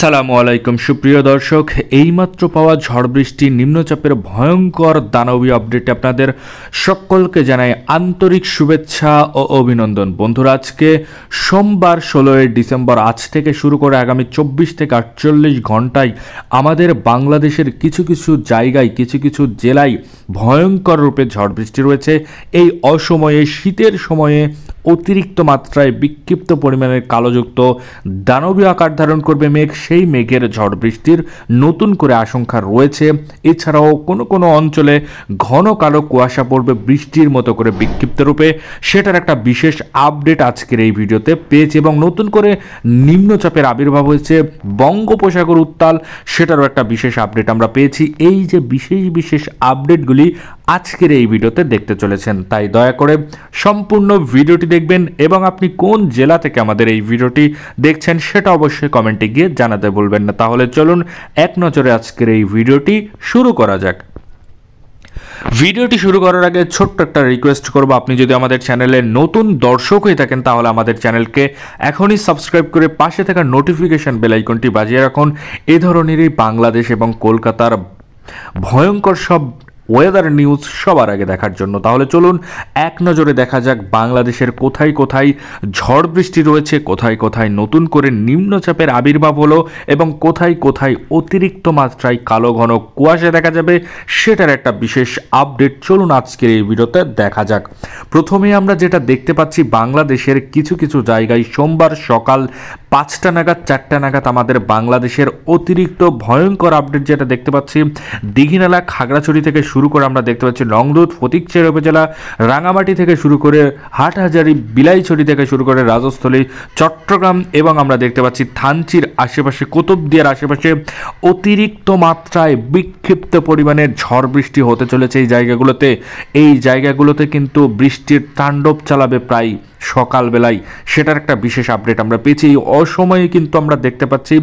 আসসালামু আলাইকুম সুপ্রিয় দর্শক, এইমাত্র পাওয়া ঝড় বৃষ্টি নিম্নচাপের ভয়ঙ্কর দানবীয় আপডেটে আপনাদের সকলকে জানাই আন্তরিক শুভেচ্ছা ও অভিনন্দন। বন্ধুরা, আজকে সোমবার 16 ডিসেম্বর, আজ থেকে শুরু করে আগামী 24 থেকে 48 ঘন্টায় আমাদের বাংলাদেশের কিছু কিছু জায়গায় কিছু কিছু জেলায় ভয়ঙ্কর রূপে ঝড় বৃষ্টি রয়েছে। এই অসময়ে, শীতের সময়ে অতিরিক্ত মাত্রায় বিক্ষিপ্ত পরিমাণের কালোযুক্ত দানবীয় আকার ধারণ করবে মেঘ। সেই মেঘের ঝড় বৃষ্টির নতুন করে আশঙ্কা রয়েছে। এছাড়াও কোনো কোনো অঞ্চলে ঘন কালো কুয়াশা পড়বে বৃষ্টির মতো করে বিক্ষিপ্ত রূপে। সেটার একটা বিশেষ আপডেট আজকের এই ভিডিওতে পেয়েছি এবং নতুন করে নিম্নচাপের আবির্ভাব হয়েছে বঙ্গোপসাগর উত্তাল, সেটারও একটা বিশেষ আপডেট আমরা পেয়েছি। এই যে বিশেষ বিশেষ আপডেটগুলি আজকের এই ভিডিওতে দেখতে চলেছেন, তাই দয়া করে সম্পূর্ণ ভিডিওটি দেখবেন এবং আপনি কোন জেলা থেকে আমাদের এই ভিডিওটি দেখছেন সেটা অবশ্যই কমেন্টে গিয়ে জানাতে ভুলবেন না। তাহলে চলুন এক নজরে আজকের এই ভিডিওটি শুরু করা যাক। ভিডিওটি শুরু করার আগে ছোট্ট একটা রিকোয়েস্ট করব, আপনি যদি আমাদের চ্যানেলে নতুন দর্শক হয়ে থাকেন তাহলে আমাদের চ্যানেলকে এখনই সাবস্ক্রাইব করে পাশে থাকা নোটিফিকেশন বেল আইকনটি বাজিয়ে রাখুন এই ধরনেরই বাংলাদেশ এবং কলকাতার ভয়ঙ্কর সব ওয়েদার নিউজ সবার আগে দেখার জন্য। তাহলে চলুন এক নজরে দেখা যাক বাংলাদেশের কোথায় কোথায় ঝড় বৃষ্টি রয়েছে, কোথায় কোথায় নতুন করে নিম্নচাপের আবির্ভাব হলো এবং কোথায় কোথায় অতিরিক্ত মাত্রায় কালো ঘন কুয়াশা দেখা যাবে, সেটার একটা বিশেষ আপডেট চলুন আজকের এই ভিডিওতে দেখা যাক। প্রথমে আমরা যেটা দেখতে পাচ্ছি, বাংলাদেশের কিছু কিছু জায়গায় সোমবার সকাল 5টা নাগাদ 4টা নাগাদ আমাদের বাংলাদেশের অতিরিক্ত ভয়ঙ্কর আপডেট যেটা দেখতে পাচ্ছি, দীঘিনালা খাগড়াছড়ি থেকে শুরু করে আমরা দেখতে পাচ্ছি নংরুদ ফটিকছড়ি উপজেলা, রাঙামাটি থেকে শুরু করে হাটহাজারী, বিলাইছড়ি থেকে শুরু করে রাজস্থলী, চট্টগ্রাম এবং আমরা দেখতে পাচ্ছি থানচির আশেপাশে, কুতুবদিয়ার আশেপাশে অতিরিক্ত মাত্রায় বিক্ষিপ্ত পরিমাণের ঝড় বৃষ্টি হতে চলেছে এই জায়গাগুলোতে। এই জায়গাগুলোতে কিন্তু বৃষ্টির তাণ্ডব চালাবে প্রায় সকালবেলায়, সেটার একটা বিশেষ আপডেট আমরা পেয়েছি। এই অসময়ে কিন্তু আমরা দেখতে পাচ্ছি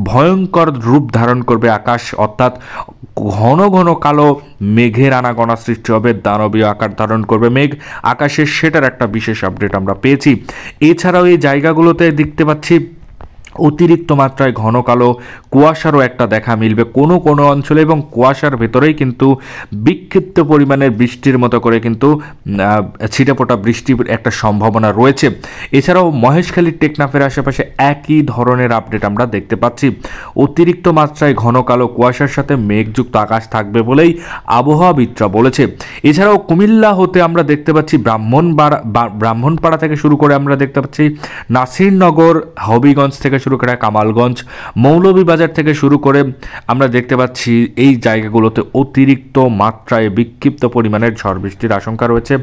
ভয়ঙ্কর রূপ ধারণ করবে আকাশ, অর্থাৎ ঘন ঘন কালো মেঘের আনাগোনা সৃষ্টি হবে, দানবীয় আকার ধারণ করবে মেঘ আকাশে, সেটার একটা বিশেষ আপডেট আমরা পেয়েছি। এছাড়াও এই জায়গাগুলোতে দেখতে পাচ্ছি অতিরিক্ত মাত্রায় ঘন কালো কুয়াশারও একটা দেখা মিলবে কোনো কোনো অঞ্চলে এবং কুয়াশার ভেতরেই কিন্তু বিক্ষিপ্ত পরিমাণের বৃষ্টির মতো করে কিন্তু ছিটেফোঁটা বৃষ্টির একটা সম্ভাবনা রয়েছে। এছাড়াও মহেশখালী, টেকনাফের আশেপাশে একই ধরনের আপডেট আমরা দেখতে পাচ্ছি। অতিরিক্ত মাত্রায় ঘন কালো কুয়াশার সাথে মেঘযুক্ত আকাশ থাকবে বলেই আবহাওয়াবিদরা বলেছে। এছাড়াও কুমিল্লা হতে আমরা দেখতে পাচ্ছি ব্রাহ্মণপাড়া থেকে শুরু করে আমরা দেখতে পাচ্ছি নাসিরনগর, হবিগঞ্জ থেকে শুরু করে কামালগঞ্জ, মৌলভীবাজার থেকে শুরু করে আমরা দেখতে পাচ্ছি এই জায়গাগুলোতে অতিরিক্ত মাত্রায় বিক্ষিপ্ত পরিমাণের ঝড় বৃষ্টির আশঙ্কা রয়েছে।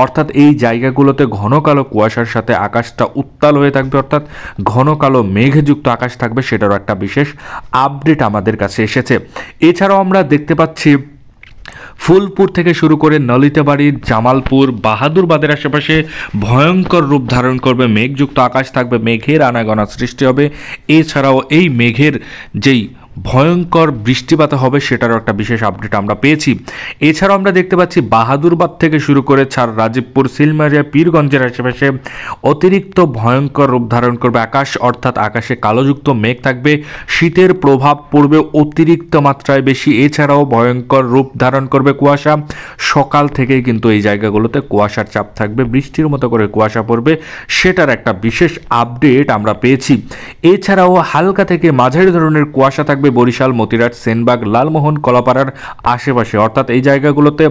অর্থাৎ এই জায়গাগুলোতে ঘন কালো কুয়াশার সাথে আকাশটা উত্তাল হয়ে থাকবে, অর্থাৎ ঘন কালো মেঘযুক্ত আকাশ থাকবে, সেটারও একটা বিশেষ আপডেট আমাদের কাছে এসেছে। এছাড়াও আমরা দেখতে পাচ্ছি ফুলপুর থেকে শুরু করে নলিতাবাড়ি, জামালপুর, বাহাদুরবাদের আশেপাশে ভয়ঙ্কর রূপ ধারণ করবে মেঘযুক্ত আকাশ থাকবে, মেঘের আনাগোনা সৃষ্টি হবে। এছাড়াও এই মেঘের যেই ভয়ঙ্কর বৃষ্টিপাত হবে সেটারও একটা বিশেষ আপডেট আমরা পেয়েছি। এছাড়াও আমরা দেখতে পাচ্ছি বাহাদুরবাদ থেকে শুরু করে রাজীবপুর, সিলমারিয়া, পীরগঞ্জের আশেপাশে অতিরিক্ত ভয়ঙ্কর রূপ ধারণ করবে আকাশ, অর্থাৎ আকাশে কালোযুক্ত মেঘ থাকবে, শীতের প্রভাব পড়বে অতিরিক্ত মাত্রায় বেশি। এছাড়াও ভয়ঙ্কর রূপ ধারণ করবে কুয়াশা, সকাল থেকেই কিন্তু এই জায়গাগুলোতে কুয়াশার চাপ থাকবে, বৃষ্টির মতো করে কুয়াশা পড়বে, সেটার একটা বিশেষ আপডেট আমরা পেয়েছি। এছাড়াও হালকা থেকে মাঝারি ধরনের কুয়াশা থাকবে বরিশাল, মতিরাট, সেনবাগ, লালমোহন, কলাপাড়ার আশেপাশে, অর্থাৎ এই জায়গাগুলোতে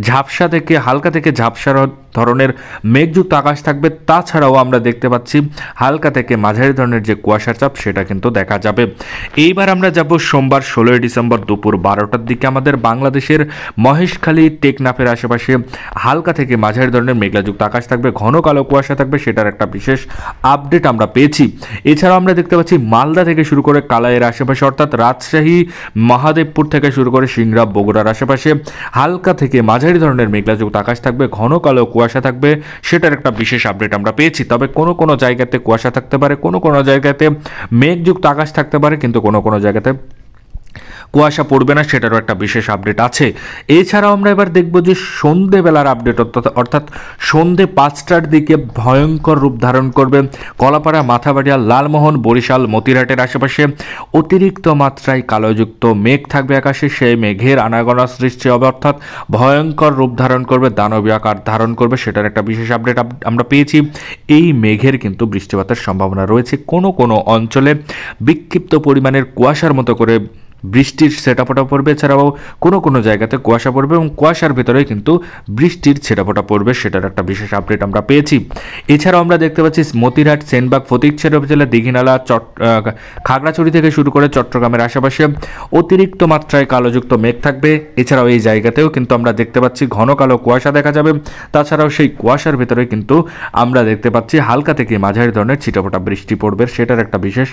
ঝাপসা থেকে হালকা থেকে ঝাপসা ধরনের মেঘযুক্ত আকাশ থাকবে। তাছাড়াও আমরা দেখতে পাচ্ছি হালকা থেকে মাঝারি ধরনের যে কুয়াশার চাপ সেটা কিন্তু দেখা যাবে। এইবার আমরা যাব সোমবার 16 ডিসেম্বর দুপুর 12টার দিকে আমাদের বাংলাদেশের মহেশখালী, টেকনাফের আশেপাশে হালকা থেকে মাঝারি ধরনের মেঘলাযুক্ত আকাশ থাকবে, ঘন কালো কুয়াশা থাকবে, সেটার একটা বিশেষ আপডেট আমরা পেয়েছি। এছাড়াও আমরা দেখতে পাচ্ছি মালদা থেকে শুরু করে কালাইয়ের আশেপাশে, অর্থাৎ রাজশাহী, মহাদেবপুর থেকে শুরু করে সিংড়া, বগুড়ার আশেপাশে হালকা থেকে মাঝারি ধরনের মেঘলাযুক্ত আকাশ থাকবে, ঘন কালো কুয়াশা থাকবে, সেটার একটা বিশেষ আপডেট আমরা পেয়েছি। তবে কোনো কোনো জায়গাতে কুয়াশা থাকতে পারে, কোনো কোনো জায়গাতে মেঘযুক্ত আকাশ থাকতে পারে, কিন্তু কোনো কোনো জায়গাতে কুয়াশা পড়বে না সেটারও একটা বিশেষ আপডেট আছে। এছাড়াও আমরা এবার দেখব যে সন্ধেবেলার আপডেট, অর্থাৎ সন্ধে 5টার দিকে ভয়ঙ্কর রূপ ধারণ করবে কলাপাড়া, মাথাবাড়িয়া, লালমোহন, বরিশাল, মতিরহাটের আশেপাশে অতিরিক্ত মাত্রায় কালোযুক্ত মেঘ থাকবে আকাশে। সেই মেঘের আনাগোনা সৃষ্টি হবে, অর্থাৎ ভয়ঙ্কর রূপ ধারণ করবে, দানবীয় আকার ধারণ করবে, সেটার একটা বিশেষ আপডেট আমরা পেয়েছি। এই মেঘের কিন্তু বৃষ্টিপাতের সম্ভাবনা রয়েছে, কোনো কোনো অঞ্চলে বিক্ষিপ্ত পরিমাণের কুয়াশার মতো করে বৃষ্টির ছেটাফোটা পড়বে। এছাড়াও কোনো কোনো জায়গাতে কুয়াশা পড়বে এবং কুয়াশার ভেতরে কিন্তু বৃষ্টির ছেটাফোটা পড়বে, সেটার একটা বিশেষ আপডেট আমরা পেয়েছি। এছাড়াও আমরা দেখতে পাচ্ছি মতিরহাট, সেনবাগ, ফটিকছড়ি উপজেলা, দীঘিনালা, খাগড়াছড়ি থেকে শুরু করে চট্টগ্রামের আশেপাশে অতিরিক্ত মাত্রায় কালোযুক্ত মেঘ থাকবে। এছাড়াও এই জায়গাতেও কিন্তু আমরা দেখতে পাচ্ছি ঘন কালো কুয়াশা দেখা যাবে। তাছাড়াও সেই কুয়াশার ভেতরে কিন্তু আমরা দেখতে পাচ্ছি হালকা থেকে মাঝারি ধরনের ছিটাফোটা বৃষ্টি পড়বে, সেটার একটা বিশেষ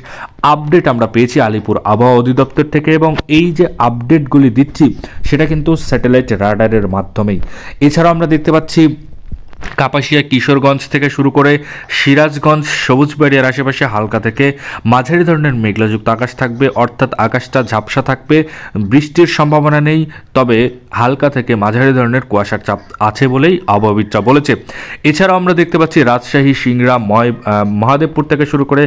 আপডেট আমরা পেয়েছি আলিপুর আবহাওয়া অধিদপ্তর থেকে। এবং এই যে আপডেটগুলি দিচ্ছি সেটা কিন্তু স্যাটেলাইট রাডারের মাধ্যমেই। এছাড়াও আমরা দেখতে পাচ্ছি কাপাসিয়া, কিশোরগঞ্জ থেকে শুরু করে সিরাজগঞ্জ, সবুজবাড়িয়ার আশেপাশে হালকা থেকে মাঝারি ধরনের মেঘলাযুক্ত আকাশ থাকবে, অর্থাৎ আকাশটা ঝাপসা থাকবে, বৃষ্টির সম্ভাবনা নেই, তবে হালকা থেকে মাঝারি ধরনের কুয়াশার চাপ আছে বলেই আবহাওয়াবিদরা বলেছে। এছাড়াও আমরা দেখতে পাচ্ছি রাজশাহী, সিংড়া, মহাদেবপুর থেকে শুরু করে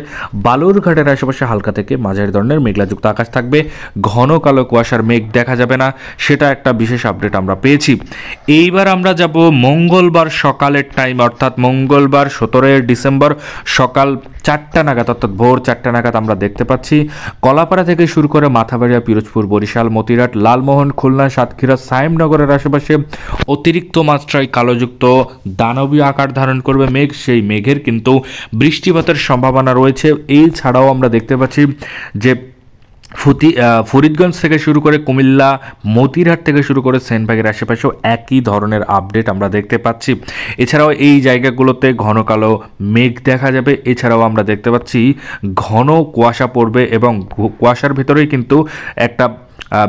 বালুরঘাটের আশেপাশে হালকা থেকে মাঝারি ধরনের মেঘলাযুক্ত আকাশ থাকবে, ঘন কালো কুয়াশার মেঘ দেখা যাবে না, সেটা একটা বিশেষ আপডেট আমরা পেয়েছি। এইবার আমরা যাব মঙ্গলবার সকালের টাইম, অর্থাৎ মঙ্গলবার 17 ডিসেম্বর সকাল 4টা নাগাদ, অর্থাৎ ভোর 4টা নাগাদ আমরা দেখতে পাচ্ছি কলাপাড়া থেকে শুরু করে মাথাবাড়িয়া, পিরোজপুর, বরিশাল, মতিরহাট, লালমোহন, খুলনা, সাতক্ষীরা, সায়েমনগরের আশেপাশে অতিরিক্ত মাত্রায় কালোযুক্ত দানবীয় আকার ধারণ করবে মেঘ। সেই মেঘের কিন্তু বৃষ্টিপাতের সম্ভাবনা রয়েছে। এছাড়াও আমরা দেখতে পাচ্ছি যে ফরিদগঞ্জ থেকে শুরু করে কুমিল্লা, মতিরহাট থেকে শুরু করে সেনবাগের আশেপাশেও একই ধরনের আপডেট আমরা দেখতে পাচ্ছি। এছাড়াও এই জায়গাগুলোতে ঘন কালো মেঘ দেখা যাবে। এছাড়াও আমরা দেখতে পাচ্ছি ঘন কুয়াশা পড়বে এবং কুয়াশার ভেতরেই কিন্তু একটা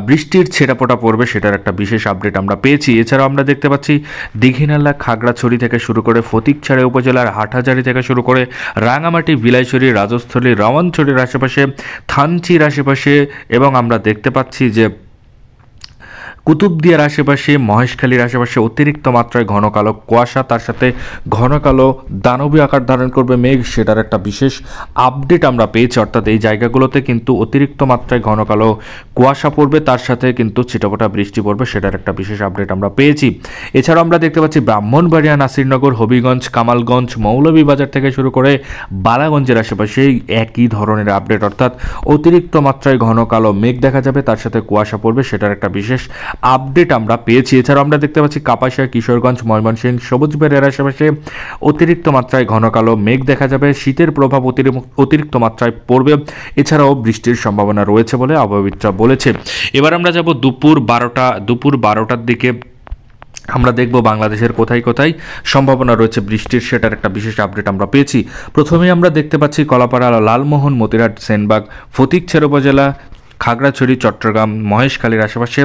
বৃষ্টির ছেটাপোটা পড়বে, সেটার একটা বিশেষ আপডেট আমরা পেয়েছি। এছাড়াও আমরা দেখতে পাচ্ছি দীঘিনালা, খাগড়াছড়ি থেকে শুরু করে ফটিকছড়ি উপজেলার হাটহাজারী থেকে শুরু করে রাঙামাটি, বিলাইছড়ি, রাজস্থলী, রাওয়ানছড়ির আশেপাশে, থানচির আশেপাশে, এবং আমরা দেখতে পাচ্ছি যে কুতুবদিয়ার আশেপাশে, মহেশখালীর আশেপাশে অতিরিক্ত মাত্রায় ঘন কালো কুয়াশা, তার সাথে ঘন কালো দানবীয় আকার ধারণ করবে মেঘ, সেটার একটা বিশেষ আপডেট আমরা পেয়েছি। অর্থাৎ এই জায়গাগুলোতে কিন্তু অতিরিক্ত মাত্রায় ঘন কালো কুয়াশা পড়বে, তার সাথে কিন্তু ছিটাফোঁটা বৃষ্টি পড়বে, সেটার একটা বিশেষ আপডেট আমরা পেয়েছি। এছাড়াও আমরা দেখতে পাচ্ছি ব্রাহ্মণবাড়িয়া, নাসিরনগর, হবিগঞ্জ, কামালগঞ্জ, মৌলভীবাজার থেকে শুরু করে বালাগঞ্জের আশেপাশে একই ধরনের আপডেট, অর্থাৎ অতিরিক্ত মাত্রায় ঘন কালো মেঘ দেখা যাবে, তার সাথে কুয়াশা পড়বে, সেটার একটা বিশেষ আপডেট আমরা পেয়েছি। এছাড়াও আমরা দেখতে পাচ্ছি কাপাসিয়া, কিশোরগঞ্জ, ময়মনসিংহ, সবুজবাড়িয়ার আশেপাশে অতিরিক্ত মাত্রায় ঘন কালো মেঘ দেখা যাবে, শীতের প্রভাব অতিরিক্ত মাত্রায় পড়বে। এছাড়াও বৃষ্টির সম্ভাবনা রয়েছে বলে আবহাওয়াবিদরা বলেছে। এবার আমরা যাব দুপুর 12টার দিকে। আমরা দেখব বাংলাদেশের কোথায় কোথায় সম্ভাবনা রয়েছে বৃষ্টির, সেটার একটা বিশেষ আপডেট আমরা পেয়েছি। প্রথমেই আমরা দেখতে পাচ্ছি কলাপাড়া, লালমোহন, মতিরহাট, সেনবাগ, ফটিকছড়ি উপজেলা, খাগড়াছড়ি, চট্টগ্রাম, মহেশখালীর আশেপাশে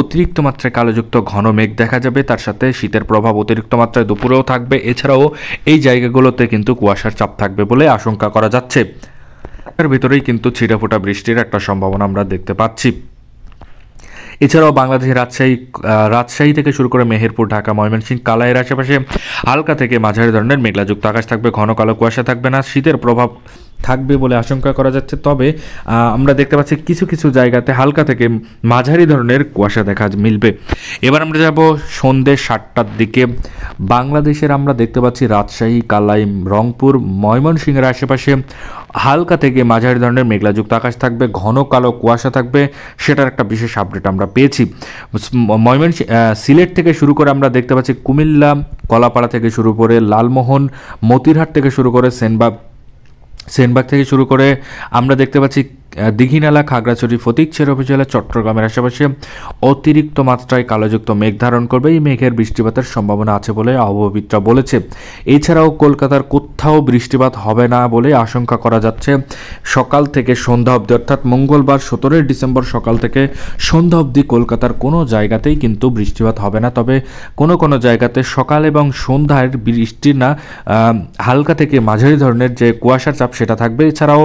অতিরিক্ত মাত্রায় কালোযুক্ত ঘন মেঘ দেখা যাবে, তার সাথে শীতের প্রভাব অতিরিক্ত মাত্রায় দুপুরেও থাকবে। এছাড়াও এই জায়গাগুলোতে কিন্তু কুয়াশার চাপ থাকবে বলে আশঙ্কা করা যাচ্ছে। তার ভিতরেই কিন্তু ছিটাফোঁটা বৃষ্টির একটা সম্ভাবনা আমরা দেখতে পাচ্ছি। এছাড়াও বাংলাদেশের রাজশাহী থেকে শুরু করে মেহেরপুর, ঢাকা, ময়মনসিংহ, কালাইয়ের আশেপাশে হালকা থেকে মাঝারি ধরনের মেঘলাযুক্ত আকাশ থাকবে, ঘন কালো কুয়াশা থাকবে না, শীতের প্রভাব থাকবে বলে আশঙ্কা করা যাচ্ছে। তবে আমরা দেখতে পাচ্ছি কিছু কিছু জায়গাতে হালকা থেকে মাঝারি ধরনের কুয়াশা দেখা মিলবে। এবার আমরা যাব সন্ধ্যে 7টার দিকে। বাংলাদেশের আমরা দেখতে পাচ্ছি রাজশাহী, কালাই, রংপুর, ময়মনসিংহের আশেপাশে হালকা থেকে মাঝারি ধরনের মেঘলাযুক্ত আকাশ থাকবে, ঘন কালো কুয়াশা থাকবে, সেটার একটা বিশেষ আপডেট আমরা পেয়েছি। সিলেট থেকে শুরু করে আমরা দেখতে পাচ্ছি কুমিল্লা, কলাপাড়া থেকে শুরু করে লালমোহন, মতিরহাট থেকে শুরু করে সেনবাগ থেকে শুরু করে আমরা দেখতে পাচ্ছি দীঘিনালা, খাগড়াছড়ি, ফটিকছড়ি উপজেলা, চট্টগ্রামের আশেপাশে অতিরিক্ত মাত্রায় কালোযুক্ত মেঘ ধারণ করবে। এই মেঘের বৃষ্টিপাতের সম্ভাবনা আছে বলে আবহাওয়াবিদরা বলেছে। এছাড়াও কলকাতার কোথাও বৃষ্টিপাত হবে না বলে আশঙ্কা করা যাচ্ছে। সকাল থেকে সন্ধ্যা অবধি, অর্থাৎ মঙ্গলবার 17 ডিসেম্বর সকাল থেকে সন্ধ্যা অবধি কলকাতার কোনো জায়গাতেই কিন্তু বৃষ্টিপাত হবে না। তবে কোনো কোনো জায়গাতে সকাল এবং সন্ধ্যার বৃষ্টি না, হালকা থেকে মাঝারি ধরনের যে কুয়াশার চাপ সেটা থাকবে। এছাড়াও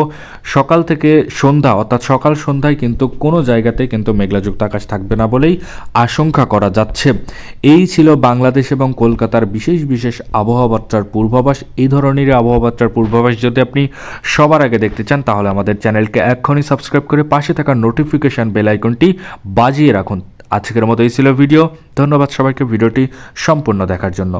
সকাল থেকে সন্ধ্যা সন্ধ্যা অর্থাৎ সকাল সন্ধ্যায় কিন্তু কোনো জায়গাতে কিন্তু মেঘলাযুক্ত আকাশ থাকবে না বলেই আশঙ্কা করা যাচ্ছে। এই ছিল বাংলাদেশ এবং কলকাতার বিশেষ বিশেষ আবহাওয়া বার্তার পূর্বাভাস। এই ধরনের আবহাওয়া বার্তার পূর্বাভাস যদি আপনি সবার আগে দেখতে চান তাহলে আমাদের চ্যানেলকে এক্ষুনি সাবস্ক্রাইব করে পাশে থাকা নোটিফিকেশন বেল আইকনটি বাজিয়ে রাখুন। আজকের মতো এই ছিল ভিডিও। ধন্যবাদ সবাইকে ভিডিওটি সম্পূর্ণ দেখার জন্য।